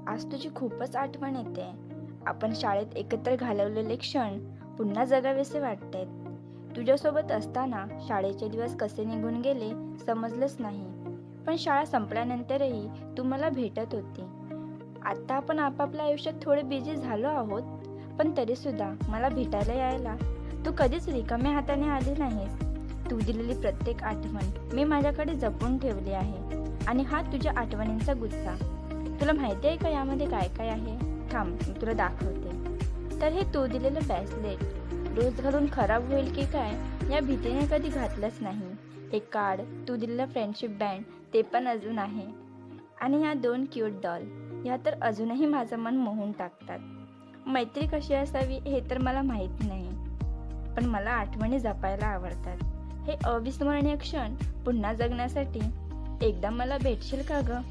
आज तुझी खूपच आठवण येते. आपण शाळेत एकत्र घालवलेले क्षण पुन्हा जगावेसे वाटतायत. तुझ्यासोबत असताना शाळेचे दिवस कसे निघून गेले समजलंच नाही. पण शाळा संपल्यानंतरही तू मला भेटत होती. आता आपण आपापल्या आयुष्यात थोडे बिझी झालो आहोत, पण तरीसुद्धा मला भेटायला यायला तू कधीच रिकाम्या हाताने आली नाहीस. तू दिलेली प्रत्येक आठवण मी माझ्याकडे जपून ठेवली आहे आणि हा तुझ्या आठवणींचा गुच्छा. तुला माहिती आहे का यामध्ये काय काय आहे? थांब मी तुला दाखवते. तर हे तू दिलेलं ब्रेसलेट रोज घालून खराब होईल की काय या भीतीने कधी घातलंच नाही. हे कार्ड, तू दिलेलं फ्रेंडशिप बँड ते पण अजून आहे. आणि ह्या 2 क्यूट डॉल, ह्या तर अजूनही माझं मन मोहून टाकतात. मैत्री कशी असावी हे तर मला माहीत नाही, पण मला आठवणी जपायला आवडतात. हे अविस्मरणीय क्षण पुन्हा जगण्यासाठी एकदा मला भेटशील का गं?